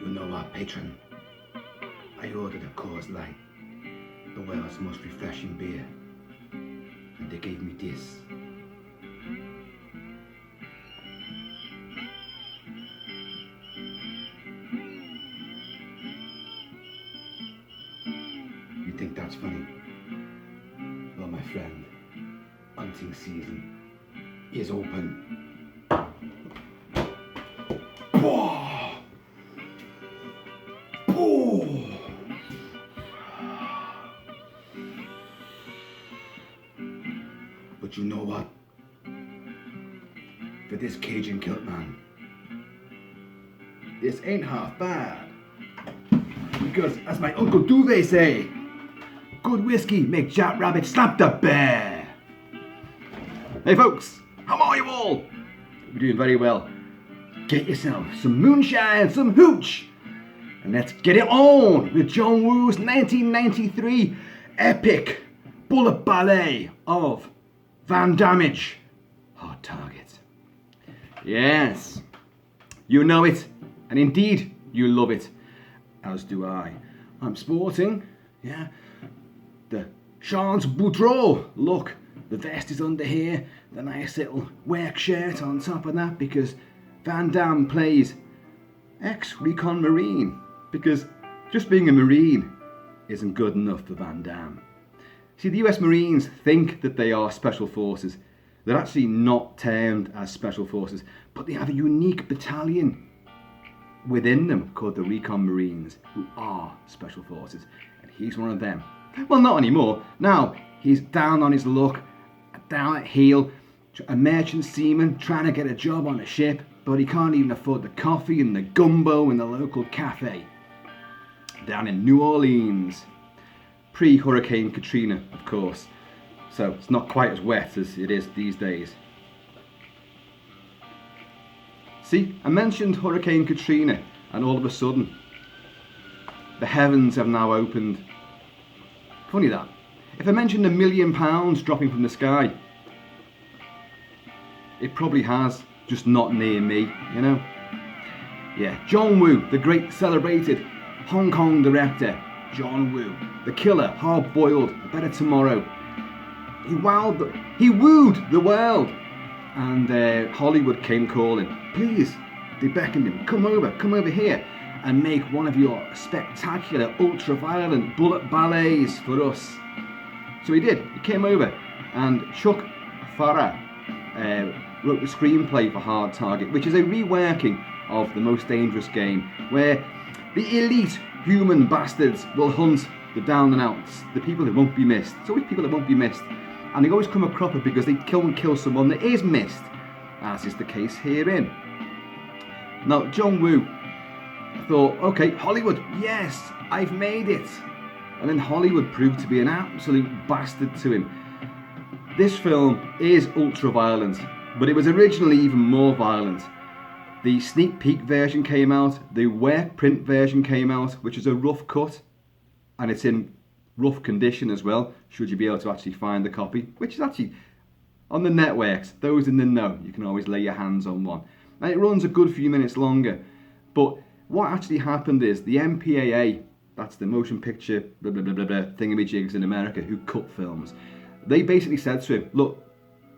You know what, patron? I ordered a Coors Light, the world's most refreshing beer, and they gave me this. You think that's funny? Well, my friend, hunting season is open. But you know what? For this Cajun Kilt-Man, this ain't half bad. Because, as my Uncle Duvet say, good whiskey make Jack Rabbit slap the bear. Hey folks, how are you all? We're doing very well. Get yourself some moonshine, some hooch, and let's get it on with John Woo's 1993 epic bullet-ballet of Dammage, Hard Target. Yes, you know it, and indeed you love it, as do I. I'm sporting, the Chance Boudreau look. The vest is under here, the nice little work shirt on top of that, because Van Damme plays ex-recon Marine, because just being a Marine isn't good enough for Van Damme. See, the US Marines think that they are special forces. They're actually not termed as special forces, but they have a unique battalion within them called the Recon Marines, who are special forces, and he's one of them. Well, not anymore. Now he's down on his luck, down at heel, a merchant seaman trying to get a job on a ship, but he can't even afford the coffee and the gumbo in the local cafe down in New Orleans. Pre-Hurricane Katrina, of course, so it's not quite as wet as it is these days. See, I mentioned Hurricane Katrina, and all of a sudden the heavens have now opened. Funny that. If I mentioned £1 million dropping from the sky, it probably has, just not near me, you know. Yeah, John Woo, the great celebrated Hong Kong director, John Woo, the killer, hard-boiled, a better tomorrow. He wooed the world, and Hollywood came calling. Please, they beckoned him, come over here, and make one of your spectacular, ultra-violent bullet ballets for us. So he did. He came over, and Chuck Farah wrote the screenplay for Hard Target, which is a reworking of The Most Dangerous Game, where the elite human bastards will hunt the down and outs, the people that won't be missed. It's always people that won't be missed, and they always come a cropper because they kill someone that is missed, as is the case herein. Now, John Woo thought, okay, Hollywood, yes, I've made it. And then Hollywood proved to be an absolute bastard to him. This film is ultra-violent, but it was originally even more violent. The sneak peek version came out, the work print version came out, which is a rough cut, and it's in rough condition as well, should you be able to actually find the copy, which is actually on the networks. Those in the know, you can always lay your hands on one. And it runs a good few minutes longer, but what actually happened is the MPAA, that's the motion picture blah blah blah blah blah thingamajigs in America who cut films, they basically said to him, look,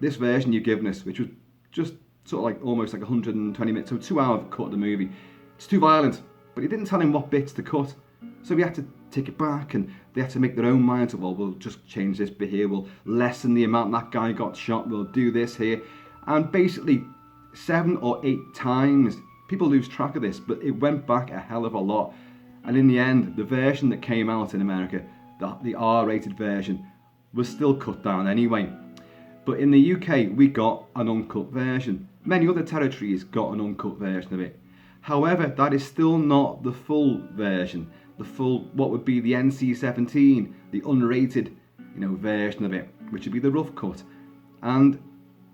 this version you've given us, which was just sort of like almost like 120 minutes, so 2 hours cut of the movie, it's too violent. But he didn't tell him what bits to cut, so we had to take it back, and they had to make their own minds of, well, we'll just change this bit here, we'll lessen the amount that guy got shot, we'll do this here. And basically 7 or 8 times, people lose track of this, but it went back a hell of a lot. And in the end, the version that came out in America, the R-rated version, was still cut down anyway. But in the UK, we got an uncut version. Many other territories got an uncut version of it. However, that is still not the full version. The full, what would be the NC-17, the unrated, version of it, which would be the rough cut. And,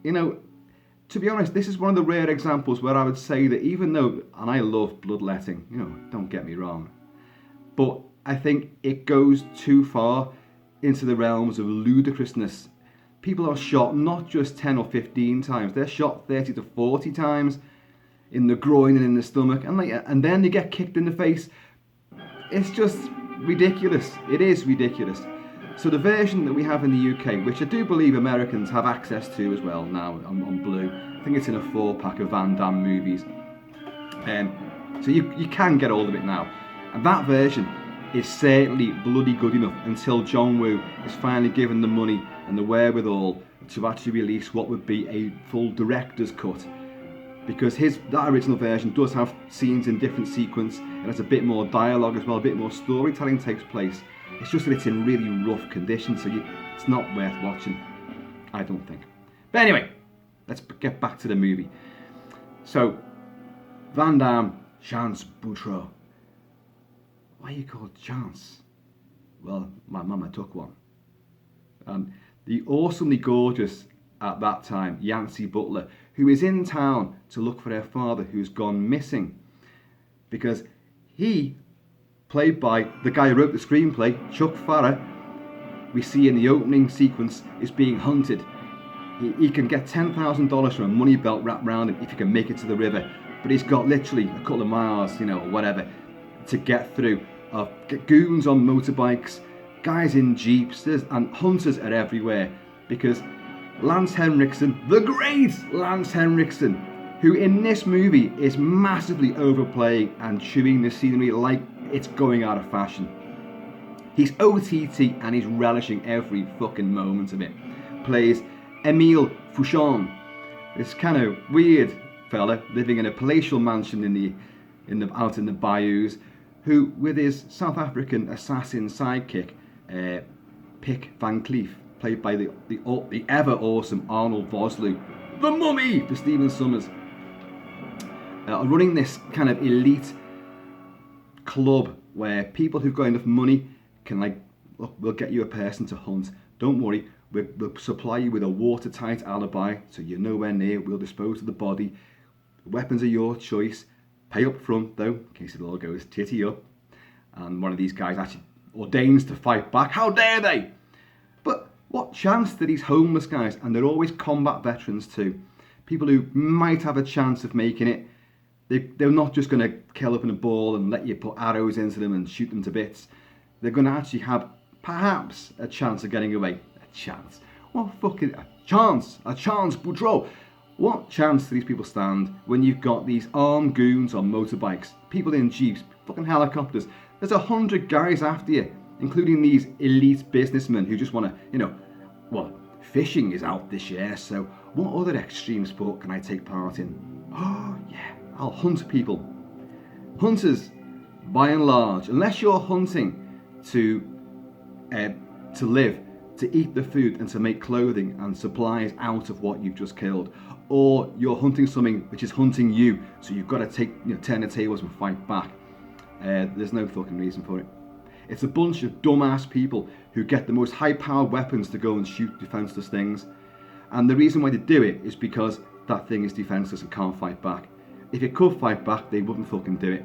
to be honest, this is one of the rare examples where I would say that even though, and I love bloodletting, don't get me wrong, but I think it goes too far into the realms of ludicrousness. People are shot not just 10 or 15 times, they're shot 30 to 40 times. in the groin and in the stomach, and then they get kicked in the face. It's just ridiculous. It is ridiculous. So the version that we have in the UK, which I do believe Americans have access to as well now on Blue, I think it's in a 4-pack of Van Damme movies. So you can get hold of it now. And that version is certainly bloody good enough until John Woo is finally given the money and the wherewithal to actually release what would be a full director's cut. Because that original version does have scenes in different sequence, and has a bit more dialogue as well, a bit more storytelling takes place. It's just that it's in really rough condition, so it's not worth watching, I don't think. But anyway, let's get back to the movie. So, Van Damme, Chance Boutreau. Why are you called Chance? Well, my mama took one. And the awesomely gorgeous, at that time, Yancy Butler, who is in town to look for her father who's gone missing. Because he, played by the guy who wrote the screenplay, Chuck Farrer, we see in the opening sequence, is being hunted. He can get $10,000 from a money belt wrapped around him if he can make it to the river. But he's got literally a couple of miles, whatever, to get through. Goons on motorbikes, guys in jeeps, and hunters are everywhere. Because Lance Henriksen, the great Lance Henriksen, who in this movie is massively overplaying and chewing the scenery like it's going out of fashion. He's OTT and he's relishing every fucking moment of it. Plays Emile Fouchon, this kind of weird fella living in a palatial mansion out in the bayous, who with his South African assassin sidekick, Pick Van Cleef, played by the ever awesome Arnold Vosloo, the Mummy for Stephen Summers, are running this kind of elite club where people who've got enough money can look, we'll get you a person to hunt. Don't worry, we'll supply you with a watertight alibi so you're nowhere near. We'll dispose of the body. The weapons are your choice. Pay up front though, in case it all goes titty up. And one of these guys actually ordains to fight back. How dare they? But what chance that these homeless guys, and they're always combat veterans too, people who might have a chance of making it, they're not just going to kill up in a ball and let you put arrows into them and shoot them to bits. They're going to actually have perhaps a chance of getting away. A chance? What fucking a chance? A chance, Boudreau. What chance do these people stand when you've got these armed goons on motorbikes, people in jeeps, fucking helicopters? There's 100 guys after you, including these elite businessmen who just want to, well, fishing is out this year, so what other extreme sport can I take part in? Oh, yeah, I'll hunt people. Hunters, by and large, unless you're hunting to live, to eat the food and to make clothing and supplies out of what you've just killed, or you're hunting something which is hunting you, so you've got to turn the tables and fight back. There's no fucking reason for it. It's a bunch of dumbass people who get the most high-powered weapons to go and shoot defenseless things, and the reason why they do it is because that thing is defenseless and can't fight back. If it could fight back, they wouldn't fucking do it.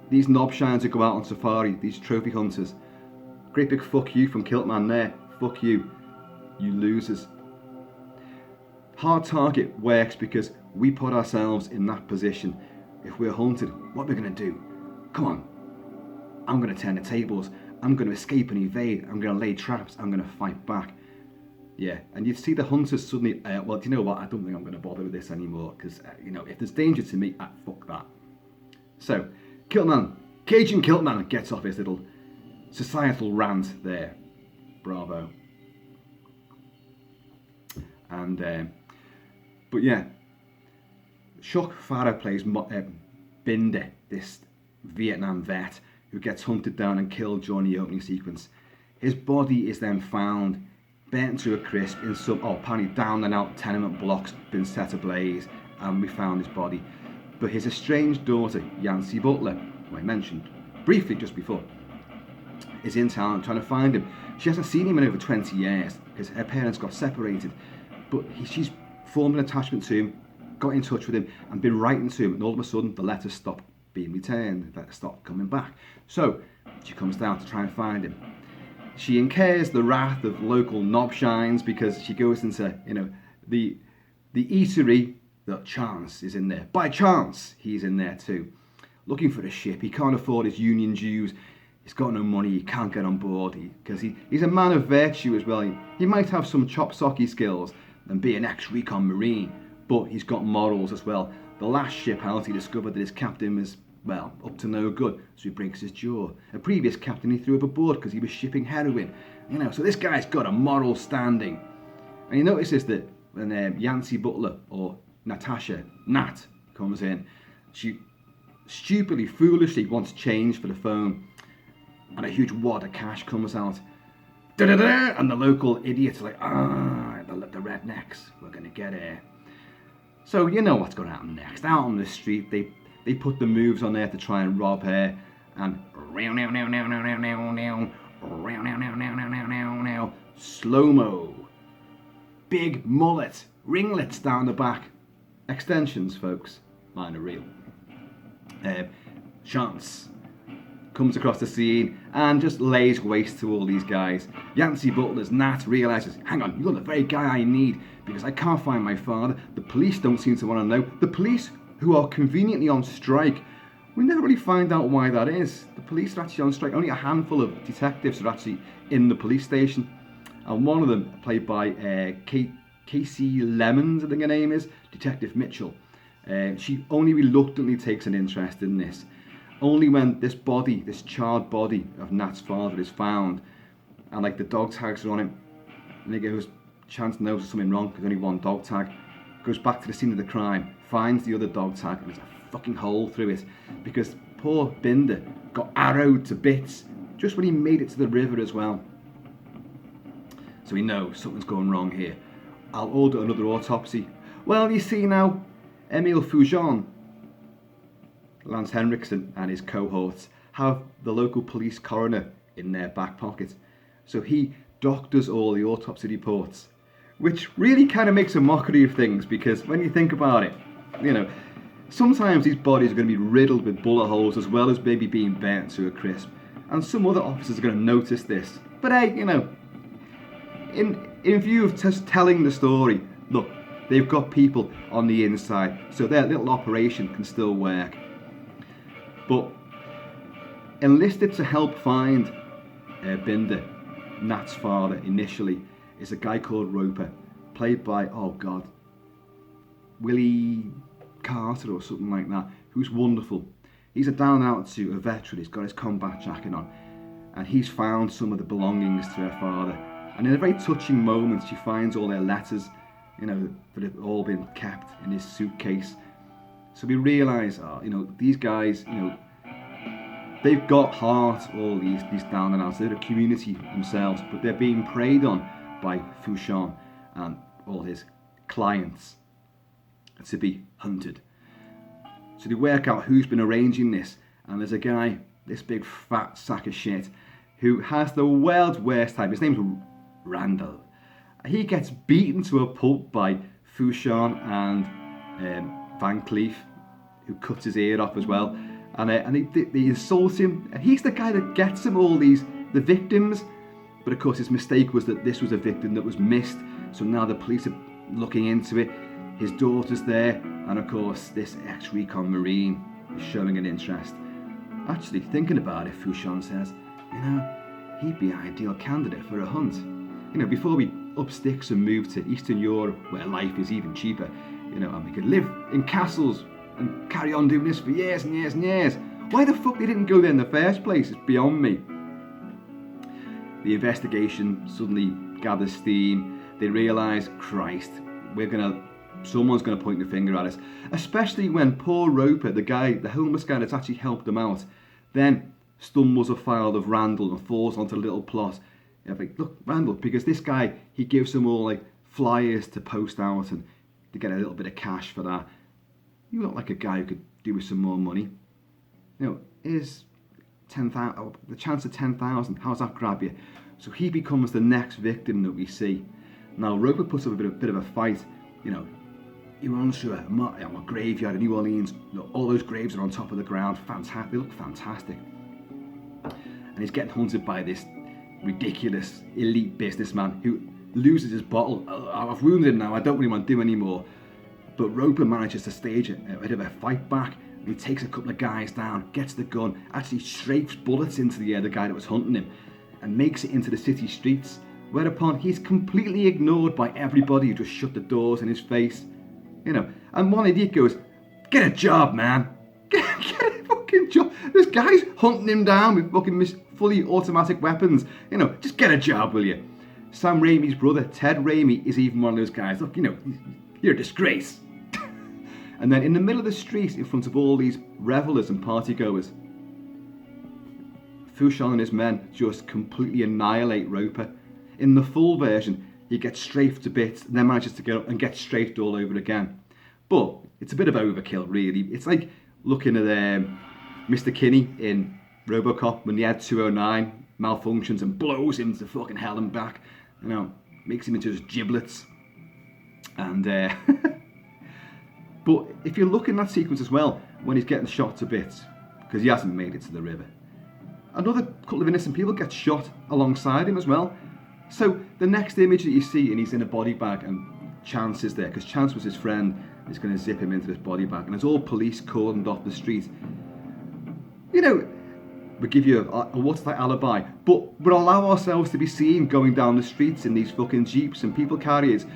These knobshines who go out on safari, these trophy hunters, great big fuck you from Kilt-Man there. Fuck you, you losers. Hard target works because we put ourselves in that position. If we're hunted, what are we going to do? Come on. I'm going to turn the tables. I'm going to escape and evade. I'm going to lay traps. I'm going to fight back. Yeah, and you'd see the hunters suddenly, well, do you know what? I don't think I'm going to bother with this anymore because, if there's danger to me, fuck that. So, Kilt-Man, Cajun Kilt-Man gets off his little societal rant there. Bravo. And, but yeah, Chuck Farrer plays Binder, this Vietnam vet who gets hunted down and killed during the opening sequence. His body is then found burnt to a crisp in some, apparently down and out tenement blocks, been set ablaze, and we found his body. But his estranged daughter, Yancy Butler, who I mentioned briefly just before, is in town trying to find him. She hasn't seen him in over 20 years because her parents got separated, but she's formed an attachment to him, got in touch with him and been writing to him, and all of a sudden the letters stop being returned, the letters stop coming back. So she comes down to try and find him. She incurs the wrath of local knobshines because she goes into the eatery that Chance is in there. By chance, he's in there too. Looking for a ship. He can't afford his union dues. He's got no money. He can't get on board because he's a man of virtue as well. He might have some chop-socky skills and be an ex-recon Marine, but he's got morals as well. The last ship out, he discovered that his captain was, well, up to no good, so he breaks his jaw. A previous captain he threw overboard because he was shipping heroin. So this guy's got a moral standing. And he notices that when Yancy Butler, or Natasha, Nat, comes in, she stupidly, foolishly wants change for the phone, and a huge wad of cash comes out. Da-da-da! And the local idiots are like, the rednecks, we're going to get here. So you know what's going to happen next. Out on the street, they put the moves on there to try and rob her, and slo-mo. Big mullet, ringlets down the back. Extensions, folks. Mine are real. Chance comes across the scene and just lays waste to all these guys. Yancy Butler's Nat realises, hang on, you're the very guy I need because I can't find my father. The police don't seem to want to know. The police, who are conveniently on strike, we never really find out why that is. The police are actually on strike. Only a handful of detectives are actually in the police station. And one of them, played by Casey Lemons, I think her name is, Detective Mitchell. She only reluctantly takes an interest in this. Only when this body, this charred body of Nat's father is found, and like the dog tags are on him, and he goes, Chance knows there's something wrong, there's only one dog tag, goes back to the scene of the crime, finds the other dog tag, and there's a fucking hole through it, because poor Binder got arrowed to bits just when he made it to the river as well. So he knows something's going wrong here. I'll order another autopsy. Well, you see now, Emile Foujon, Lance Henriksen and his cohorts have the local police coroner in their back pocket. So he doctors all the autopsy reports, which really kind of makes a mockery of things, because when you think about it, sometimes these bodies are going to be riddled with bullet holes as well as maybe being burnt to a crisp. And some other officers are going to notice this. But hey, in view of just telling the story, look, they've got people on the inside, so their little operation can still work. But enlisted to help find Binder, Nat's father initially, is a guy called Roper, played by, Willie Carter or something like that, who's wonderful. He's a down and out to a veteran, he's got his combat jacket on, and he's found some of the belongings to her father. And in a very touching moment, she finds all their letters, that have all been kept in his suitcase. So we realise, these guys, they've got heart, all these down and outs. They're a community themselves, but they're being preyed on by Foujon and all his clients to be hunted. So they work out who's been arranging this, and there's a guy, this big fat sack of shit, who has the world's worst type. His name's Randall. He gets beaten to a pulp by Foujon and Van Cleef, who cuts his ear off as well, and they insult him. And he's the guy that gets him all the victims, but of course his mistake was that this was a victim that was missed. So now the police are looking into it. His daughter's there, and of course this ex-recon Marine is showing an interest. Actually, thinking about it, Foujon says, he'd be an ideal candidate for a hunt. Before we up sticks and move to Eastern Europe, where life is even cheaper, and we could live in castles and carry on doing this for years and years and years. Why the fuck they didn't go there in the first place is beyond me. The investigation suddenly gathers steam. They realise, Christ, someone's gonna point the finger at us. Especially when poor Roper, the homeless guy that's actually helped them out, then stumbles afoul of Randall and falls onto a little plot. Look, Randall, because this guy, he gives them all flyers to post out and to get a little bit of cash for that. You look like a guy who could do with some more money. Is 10,000, the chance of 10,000, how's that grab you? So he becomes the next victim that we see. Now Roper puts up a bit of a fight. He runs through a graveyard in New Orleans. All those graves are on top of the ground. Fantastic, they look fantastic. And he's getting hunted by this ridiculous elite businessman who loses his bottle. I've wounded him now, I don't really want to do anymore. But Roper manages to stage a bit of a fight back. He takes a couple of guys down, gets the gun, actually strafes bullets into the guy that was hunting him, and makes it into the city streets, whereupon he's completely ignored by everybody who just shut the doors in his face. You know, and one idiot goes, "Get a job, man. Get a fucking job. There's guys hunting him down with fucking fully automatic weapons. You know, just get a job, will you?" Sam Raimi's brother, Ted Raimi, is even one of those guys. Look, you know, you're a disgrace. And then in the middle of the street, in front of all these revelers and partygoers, Fouchon and his men just completely annihilate Roper. In the full version, he gets strafed to bits and then manages to get up and get strafed all over again. But it's a bit of overkill, really. It's like looking at Mr. Kinney in RoboCop when the Ed 209 malfunctions and blows him to fucking hell and back. You know, makes him into just giblets. And but if you look in that sequence as well, when he's getting shot to bits, because he hasn't made it to the river, another couple of innocent people get shot alongside him as well. So the next image that you see, and he's in a body bag, and Chance is there, because Chance was his friend, is going to zip him into this body bag, and there's all police cordoned off the street. You know, we give you a watertight alibi, but we'll allow ourselves to be seen going down the streets in these fucking jeeps and people carriers,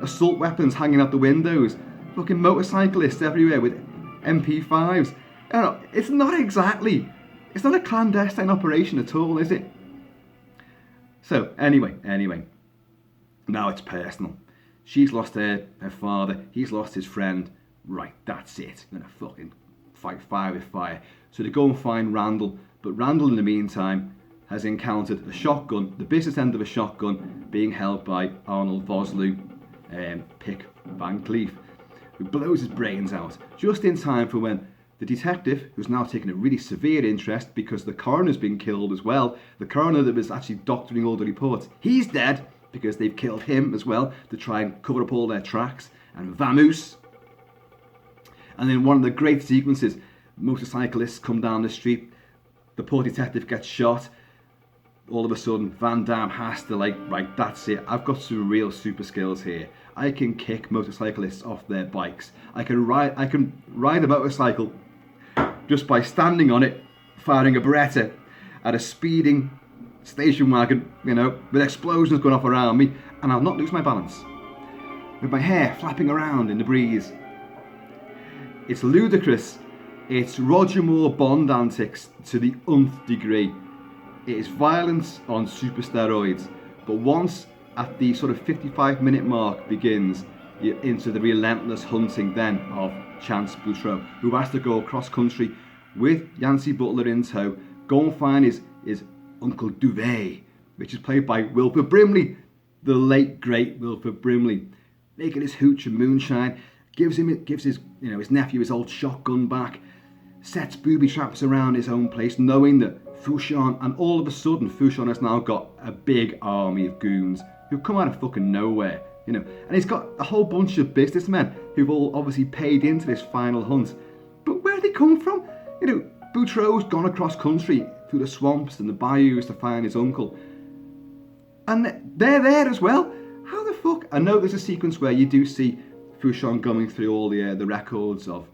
assault weapons hanging out the windows, fucking motorcyclists everywhere with MP5s. You know, it's not a clandestine operation at all, is it? So anyway, now it's personal. She's lost her father, he's lost his friend. Right, that's it. I'm gonna fucking fight fire with fire. So they go and find Randall, but Randall in the meantime has encountered a shotgun, the business end of a shotgun, being held by Arnold Vosloo, Pick Van Cleef, who blows his brains out just in time for when the detective, who's now taken a really severe interest because the coroner's been killed as well, the coroner that was actually doctoring all the reports, he's dead because they've killed him as well to try and cover up all their tracks, and vamoose. And then one of the great sequences, motorcyclists come down the street, the poor detective gets shot. All of a sudden, Van Damme has to right, that's it. I've got some real super skills here. I can kick motorcyclists off their bikes. I can ride a motorcycle just by standing on it, firing a Beretta at a speeding station wagon, you know, with explosions going off around me, and I'll not lose my balance. With my hair flapping around in the breeze. It's ludicrous. It's Roger Moore Bond antics to the nth degree. It is violence on super steroids, but once at the sort of 55-minute mark begins, you're into the relentless hunting then of Chance Boutreau, who has to go across country with Yancey Butler in tow, go and find his Uncle Duvet, which is played by Wilford Brimley, the late great Wilford Brimley, making his hooch and moonshine, gives his nephew his old shotgun back, sets booby traps around his own place, knowing that Fouchon, and all of a sudden Fouchon has now got a big army of goons who come out of fucking nowhere, you know, and he's got a whole bunch of businessmen who've all obviously paid into this final hunt. But where they come from? You know, Boutreau's gone across country through the swamps and the bayous to find his uncle, and they're there as well. How the fuck? I know there's a sequence where you do see Fouchon going through all the records of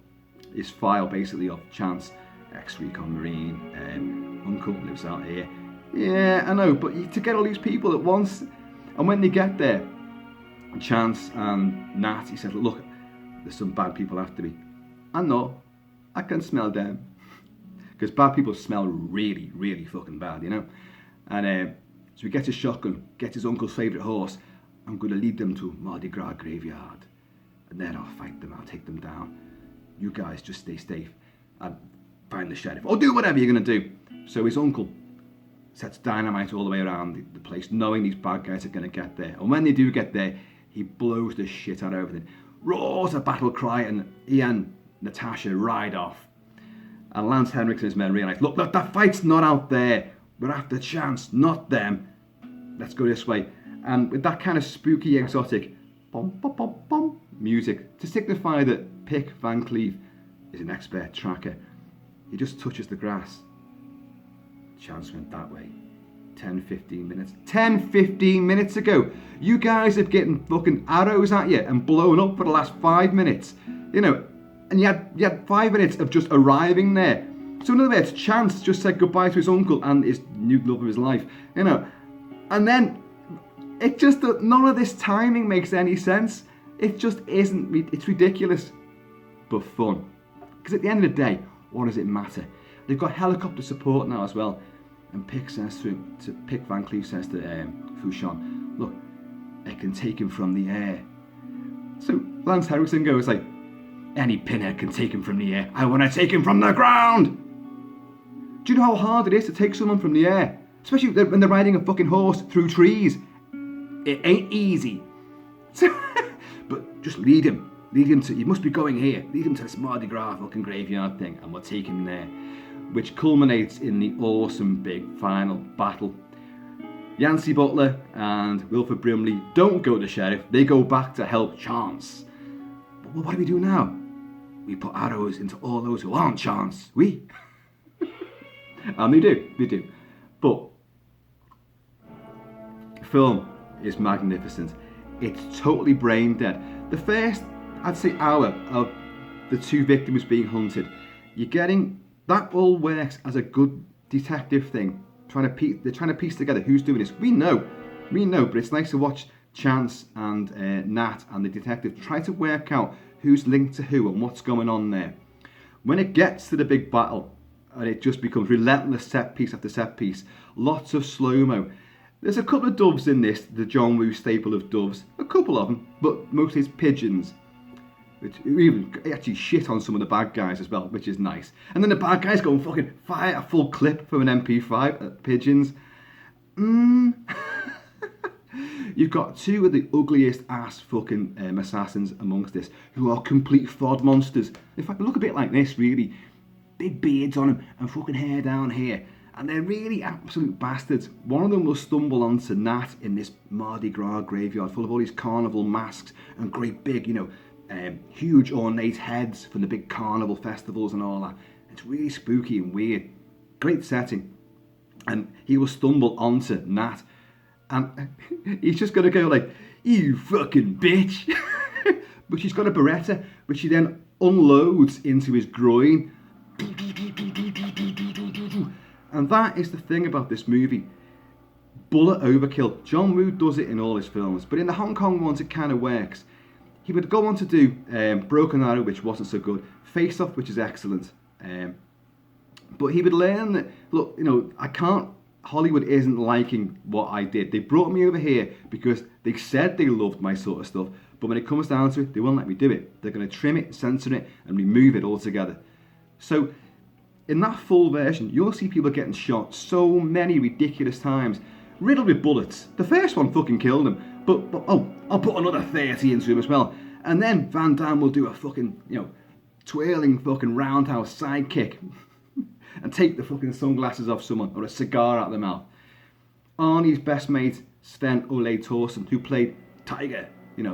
his file, basically, of Chance, ex-recon Marine, uncle lives out here. Yeah, I know, but to get all these people at once, and when they get there, Chance and Nat, he said, look, there's some bad people after me. I know, I can smell them. Because bad people smell really, really fucking bad, you know? And so he gets his shotgun, gets his uncle's favourite horse. I'm going to lead them to Mardi Gras graveyard. And then I'll fight them, I'll take them down. You guys just stay safe and find the sheriff. Or do whatever you're going to do. So his uncle sets dynamite all the way around the place, knowing these bad guys are going to get there. And when they do get there, he blows the shit out of everything. Roars a battle cry, and he and Natasha ride off. And Lance Henriksen and his men realise, look, that fight's not out there. We're after Chance, not them. Let's go this way. And with that kind of spooky, exotic bum, bum, bum, bum, music to signify that Pick Van Cleef is an expert tracker, he just touches the grass. Chance went that way. 10-15 minutes. 10-15 minutes ago. You guys are getting fucking arrows at you and blown up for the last 5 minutes. You know, and you had 5 minutes of just arriving there. So in other words, Chance just said goodbye to his uncle and his new love of his life. You know, and then it just, none of this timing makes any sense. It just isn't, it's ridiculous, but fun. Because at the end of the day, what does it matter? They've got helicopter support now as well. And Van Cleef says to Fouchon, look, I can take him from the air. So Lance Henriksen goes like, any pinhead can take him from the air. I want to take him from the ground. Do you know how hard it is to take someone from the air? Especially when they're riding a fucking horse through trees. It ain't easy. But just lead him. Lead him to, he must be going here. Lead him to this Mardi Gras fucking graveyard thing and we'll take him there. Which culminates in the awesome big final battle. Yancey Butler and Wilford Brimley don't go to Sheriff, they go back to help Chance. But what do we do now? We put arrows into all those who aren't Chance. We. And they do. But the film is magnificent. It's totally brain dead. The first, I'd say, hour of the two victims being hunted, you're getting, that all works as a good detective thing. They're trying to piece together who's doing this. We know, but it's nice to watch Chance and Nat and the detective try to work out who's linked to who and what's going on there. When it gets to the big battle, and it just becomes relentless set piece after set piece, lots of slow-mo. There's a couple of doves in this, the John Woo staple of doves, a couple of them, but mostly it's pigeons. Which even actually shit on some of the bad guys as well, which is nice. And then the bad guys go and fucking fire a full clip from an MP5 at pigeons. You've got two of the ugliest ass fucking assassins amongst this, who are complete fod monsters. In fact, they look a bit like this, really. Big beards on them and fucking hair down here. And they're really absolute bastards. One of them will stumble onto Nat in this Mardi Gras graveyard full of all these carnival masks and great big, huge ornate heads from the big carnival festivals and all that. It's really spooky and weird. Great setting. And he will stumble onto Nat. And he's just going to go like, you fucking bitch. But she's got a Beretta, which she then unloads into his groin. And that is the thing about this movie. Bullet overkill. John Woo does it in all his films. But in the Hong Kong ones, it kind of works. He would go on to do Broken Arrow, which wasn't so good. Face Off, which is excellent. But he would learn that, look, Hollywood isn't liking what I did. They brought me over here because they said they loved my sort of stuff. But when it comes down to it, they won't let me do it. They're going to trim it, censor it, and remove it altogether. So, in that full version, you'll see people getting shot so many ridiculous times, riddled with bullets. The first one fucking killed him. But I'll put another 30 into him as well. And then Van Damme will do a fucking, twirling fucking roundhouse sidekick and take the fucking sunglasses off someone or a cigar out of their mouth. Arnie's best mate, Sven Ole Thorsen, who played Tiger,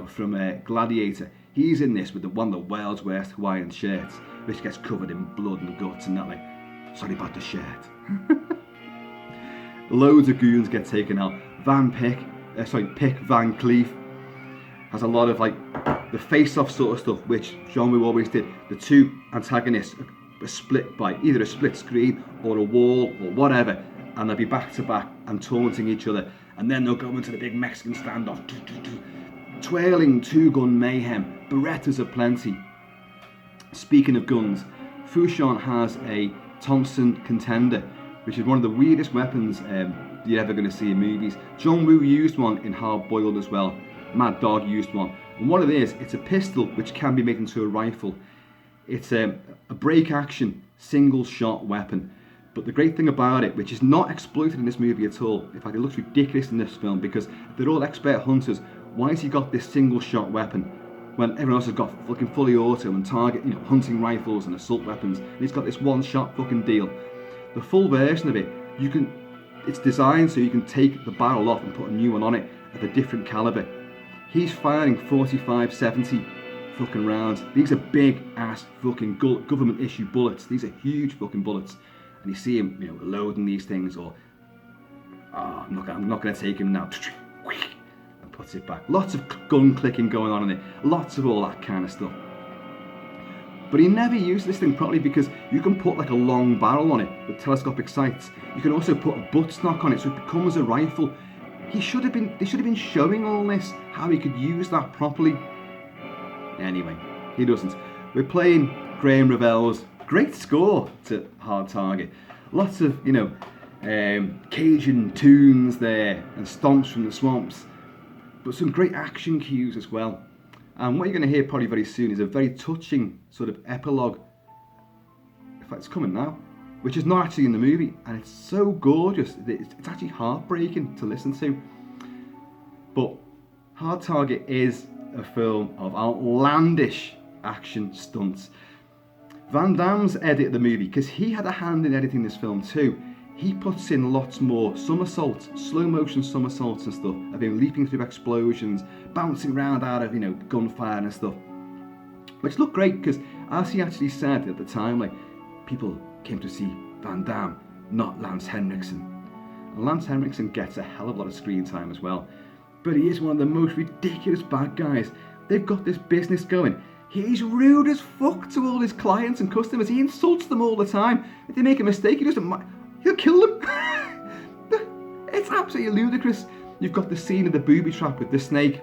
from Gladiator. He's in this with one of the world's worst Hawaiian shirts, which gets covered in blood and guts and that, sorry about the shirt. Loads of goons get taken out. Pick Van Cleef has a lot of the face-off sort of stuff, which John Woo always did. The two antagonists are split by either a split screen or a wall or whatever, and they'll be back to back and taunting each other, and then they'll go into the big Mexican standoff, twirling two-gun mayhem. Berettas aplenty. Speaking of guns, Fouchon has a Thompson Contender, which is one of the weirdest weapons you're ever going to see in movies. John Woo used one in Hard Boiled as well. Mad Dog used one. And what it is, it's a pistol which can be made into a rifle. It's a break action, single shot weapon. But the great thing about it, which is not exploited in this movie at all, in fact it looks ridiculous in this film because they're all expert hunters. Why has he got this single shot weapon when everyone else has got fucking fully auto and target, hunting rifles and assault weapons, and he's got this one shot fucking deal? The full version of it, it's designed so you can take the barrel off and put a new one on it of a different caliber. He's firing 45-70 fucking rounds. These are big ass fucking government issue bullets. These are huge fucking bullets. And you see him, loading these things, or oh, I'm not going to take him now. And puts it back. Lots of gun clicking going on in it. Lots of all that kind of stuff. But he never used this thing properly because you can put like a long barrel on it with telescopic sights. You can also put a buttstock on it so it becomes a rifle. They should have been showing all this, how he could use that properly. Anyway, he doesn't. We're playing Graham Revell's great score to Hard Target. Lots of, Cajun tunes there and stomps from the swamps. But some great action cues as well. And what you're going to hear probably very soon is a very touching sort of epilogue. In fact, it's coming now. Which is not actually in the movie. And it's so gorgeous. It's actually heartbreaking to listen to. But Hard Target is a film of outlandish action stunts. Van Damme's edit of the movie, because he had a hand in editing this film too, he puts in lots more somersaults, slow motion somersaults and stuff, of him leaping through explosions, bouncing around out of, gunfire and stuff. Which looked great, because as he actually said at the time, like, people came to see Van Damme, not Lance Henriksen. And Lance Henriksen gets a hell of a lot of screen time as well. But he is one of the most ridiculous bad guys. They've got this business going. He's rude as fuck to all his clients and customers. He insults them all the time. If they make a mistake, he'll kill them. It's absolutely ludicrous. You've got the scene of the booby trap with the snake.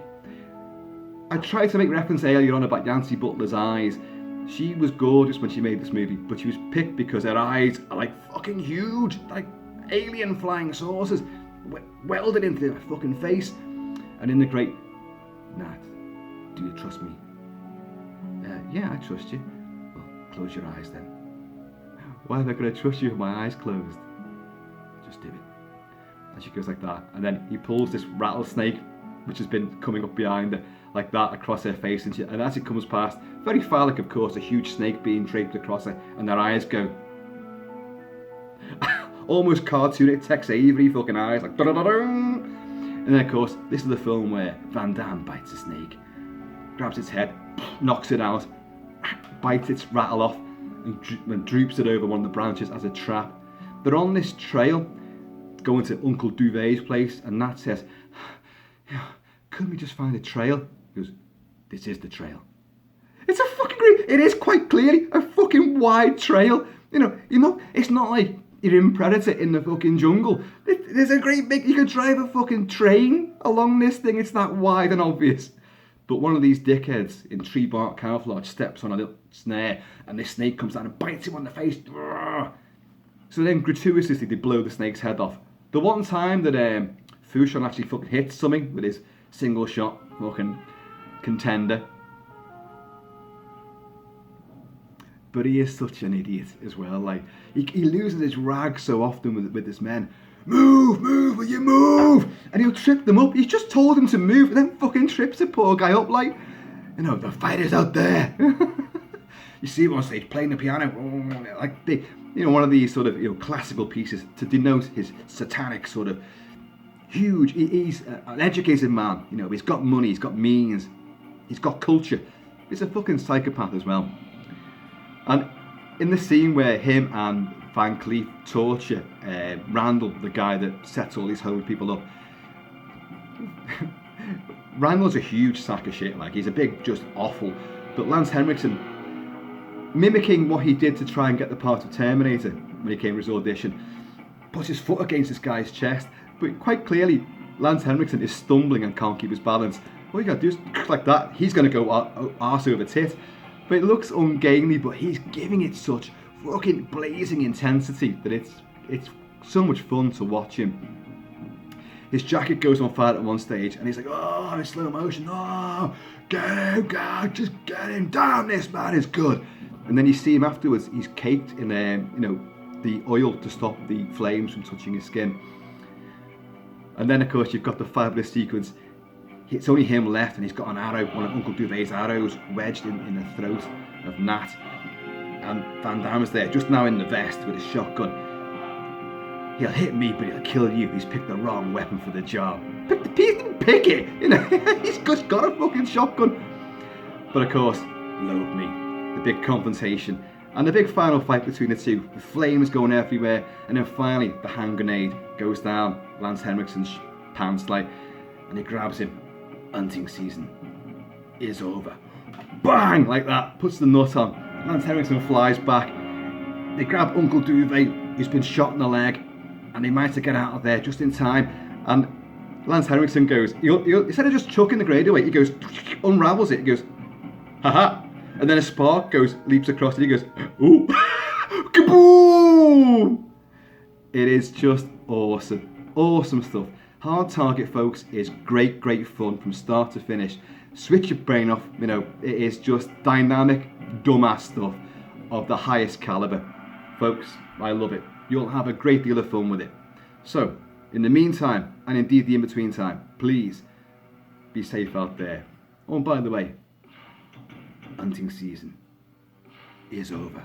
I tried to make reference earlier on about Yancy Butler's eyes. She was gorgeous when she made this movie, but she was picked because her eyes are like fucking huge, like alien flying saucers, welded into her fucking face. And in the great, Nat, do you trust me? Yeah, I trust you. Well, close your eyes then. Why am I going to trust you with my eyes closed? Just do it. And she goes like that. And then he pulls this rattlesnake, which has been coming up behind her, like that across her face. And as it comes past, very phallic of course, a huge snake being draped across her, and their eyes go almost cartoonic, Tex Avery fucking eyes, like da-da-da-da. And then of course, this is the film where Van Damme bites a snake, grabs its head, knocks it out, bites its rattle off, and droops it over one of the branches as a trap. They're on this trail going to Uncle Duvet's place, and Nat says, couldn't we just find a trail? He goes, this is the trail. It's a fucking great, it is quite clearly a fucking wide trail. It's not like you're in Predator in the fucking jungle. There's a great big, you could drive a fucking train along this thing, it's that wide and obvious. But one of these dickheads in tree bark camouflage steps on a little snare, and this snake comes down and bites him on the face. So then gratuitously they blow the snake's head off. The one time that Fouchon actually fucking hits something with his single shot fucking contender. But he is such an idiot as well. Like he loses his rag so often with his men. Move, will you move? And he'll trip them up. He's just told them to move, and then fucking trips the poor guy up like, the fighter's out there. You see him on stage playing the piano, like one of these sort of classical pieces to denote his satanic sort of huge. He's an educated man. He's got money, he's got means, he's got culture. He's a fucking psychopath as well. And in the scene where him and Van Cleef torture Randall, the guy that sets all these holy people up. Randall's a huge sack of shit, like he's a big, just awful. But Lance Henriksen, mimicking what he did to try and get the part of Terminator when he came to his audition, puts his foot against this guy's chest. But quite clearly, Lance Henriksen is stumbling and can't keep his balance. All you gotta do is like that. He's gonna go arse over tit. But it looks ungainly, but he's giving it such fucking blazing intensity that it's so much fun to watch him. His jacket goes on fire at one stage, and he's like, oh, in slow motion, oh, get him, God, just get him, damn, this man is good. And then you see him afterwards, he's caked in, the oil to stop the flames from touching his skin. And then, of course, you've got the fabulous sequence. It's only him left, and he's got an arrow, one of Uncle Duvet's arrows, wedged in the throat of Nat. And Van Damme's there, just now in the vest with his shotgun. He'll hit me, but he'll kill you. He's picked the wrong weapon for the job. He didn't pick it, He's just got a fucking shotgun. But of course, load me. The big confrontation. And the big final fight between the two, the flames going everywhere, and then finally the hand grenade goes down Lance Henriksen's pants, like, and he grabs him. Hunting season is over. Bang! Like that, puts the nut on. Lance Henriksen flies back. They grab Uncle Duvet, who's been shot in the leg, and they manage to get out of there just in time. And Lance Henriksen goes, instead of just chucking the grenade away, he goes, unravels it, he goes, haha. And then a spark leaps across, and he goes, ooh, kaboom! It is just awesome. Awesome stuff. Hard Target, folks, is great, great fun from start to finish. Switch your brain off, you know, it is just dynamic, dumbass stuff of the highest calibre. Folks, I love it. You'll have a great deal of fun with it. So, in the meantime, and indeed the in-between time, please be safe out there. Oh, and by the way, hunting season is over.